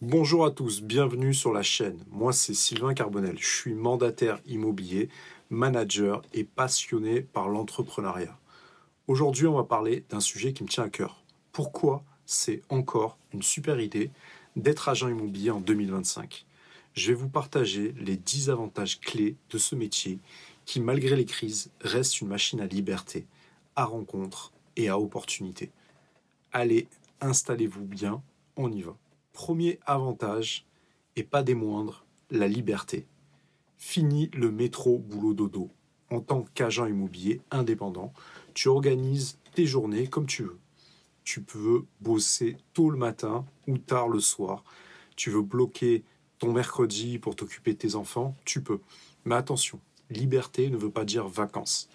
Bonjour à tous, bienvenue sur la chaîne. Moi, c'est Sylvain Carbonel. Je suis mandataire immobilier, manager et passionné par l'entrepreneuriat. Aujourd'hui, on va parler d'un sujet qui me tient à cœur. Pourquoi c'est encore une super idée d'être agent immobilier en 2025? Je vais vous partager les 10 avantages clés de ce métier qui, malgré les crises, reste une machine à liberté, à rencontre et à opportunité. Allez, installez-vous bien, on y va. Premier avantage, et pas des moindres, la liberté. Fini le métro boulot dodo. En tant qu'agent immobilier indépendant, tu organises tes journées comme tu veux. Tu peux bosser tôt le matin ou tard le soir. Tu veux bloquer ton mercredi pour t'occuper de tes enfants, tu peux. Mais attention, liberté ne veut pas dire vacances.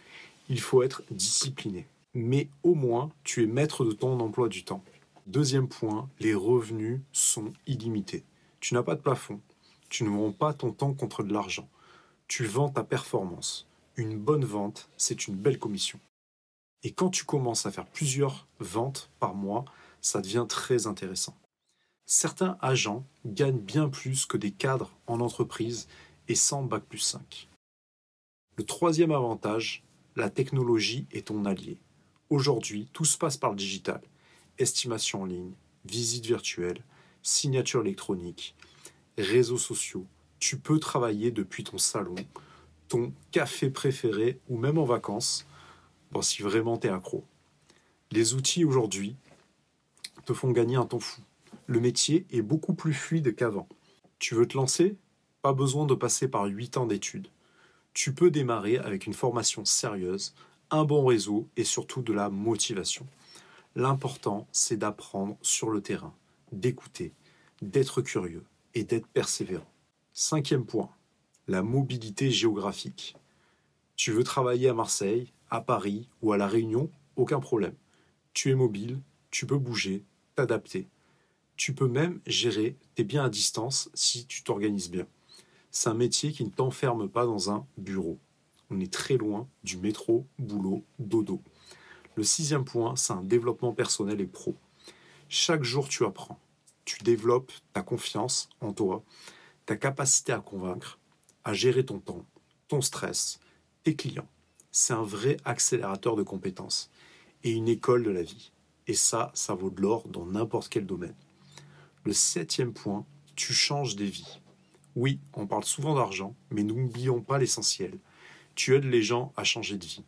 Il faut être discipliné. Mais au moins, tu es maître de ton emploi du temps. Deuxième point, les revenus sont illimités. Tu n'as pas de plafond. Tu ne vends pas ton temps contre de l'argent. Tu vends ta performance. Une bonne vente, c'est une belle commission. Et quand tu commences à faire plusieurs ventes par mois, ça devient très intéressant. Certains agents gagnent bien plus que des cadres en entreprise et sans bac+5. Le troisième avantage, la technologie est ton allié. Aujourd'hui, tout se passe par le digital. Estimation en ligne, visite virtuelle, signature électronique, réseaux sociaux. Tu peux travailler depuis ton salon, ton café préféré ou même en vacances, bon, si vraiment tu es accro. Les outils aujourd'hui te font gagner un temps fou. Le métier est beaucoup plus fluide qu'avant. Tu veux te lancer? Pas besoin de passer par 8 ans d'études. Tu peux démarrer avec une formation sérieuse, un bon réseau et surtout de la motivation. L'important, c'est d'apprendre sur le terrain, d'écouter, d'être curieux et d'être persévérant. Cinquième point, la mobilité géographique. Tu veux travailler à Marseille, à Paris ou à La Réunion? Aucun problème. Tu es mobile, tu peux bouger, t'adapter. Tu peux même gérer tes biens à distance si tu t'organises bien. C'est un métier qui ne t'enferme pas dans un bureau. On est très loin du métro, boulot, dodo. Le sixième point, c'est un développement personnel et pro. Chaque jour, tu apprends. Tu développes ta confiance en toi, ta capacité à convaincre, à gérer ton temps, ton stress, tes clients. C'est un vrai accélérateur de compétences et une école de la vie. Et ça vaut de l'or dans n'importe quel domaine. Le septième point, tu changes des vies. Oui, on parle souvent d'argent, mais n'oublions pas l'essentiel. Tu aides les gens à changer de vie.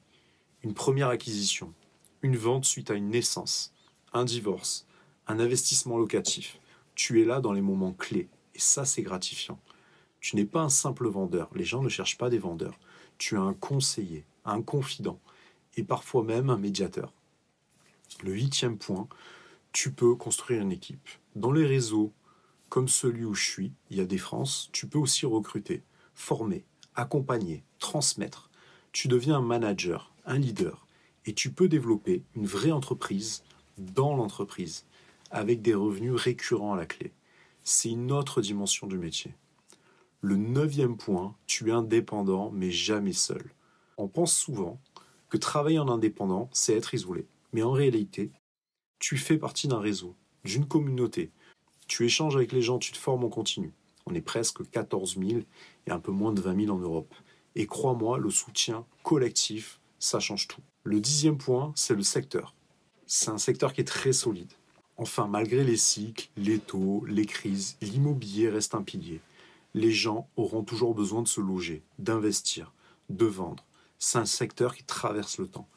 Une première acquisition, une vente suite à une naissance, un divorce, un investissement locatif. Tu es là dans les moments clés et ça, c'est gratifiant. Tu n'es pas un simple vendeur. Les gens ne cherchent pas des vendeurs. Tu es un conseiller, un confident et parfois même un médiateur. Le huitième point, tu peux construire une équipe. Dans les réseaux comme celui où je suis, il y a des France, tu peux aussi recruter, former, accompagner, transmettre. Tu deviens un manager, un leader et tu peux développer une vraie entreprise dans l'entreprise avec des revenus récurrents à la clé. C'est une autre dimension du métier. Le neuvième point, tu es indépendant mais jamais seul. On pense souvent que travailler en indépendant, c'est être isolé. Mais en réalité, tu fais partie d'un réseau, d'une communauté. Tu échanges avec les gens, tu te formes en continu. On est presque 14 000 et un peu moins de 20 000 en Europe. Et crois-moi, le soutien collectif, ça change tout. Le dixième point, c'est le secteur. C'est un secteur qui est très solide. Enfin, malgré les cycles, les taux, les crises, l'immobilier reste un pilier. Les gens auront toujours besoin de se loger, d'investir, de vendre. C'est un secteur qui traverse le temps.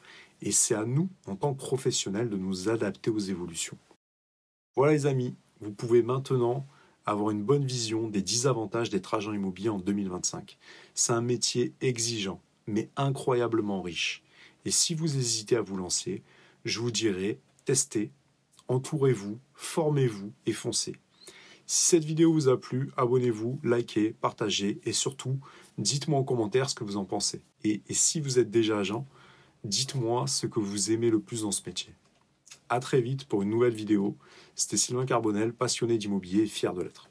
Et c'est à nous, en tant que professionnels, de nous adapter aux évolutions. Voilà les amis, vous pouvez maintenant avoir une bonne vision des 10 avantages d'être agent immobilier en 2025. C'est un métier exigeant, mais incroyablement riche. Et si vous hésitez à vous lancer, je vous dirais, testez, entourez-vous, formez-vous et foncez. Si cette vidéo vous a plu, abonnez-vous, likez, partagez et surtout, dites-moi en commentaire ce que vous en pensez. Et si vous êtes déjà agent, dites-moi ce que vous aimez le plus dans ce métier. À très vite pour une nouvelle vidéo. C'était Sylvain Carbonel, passionné d'immobilier et fier de l'être.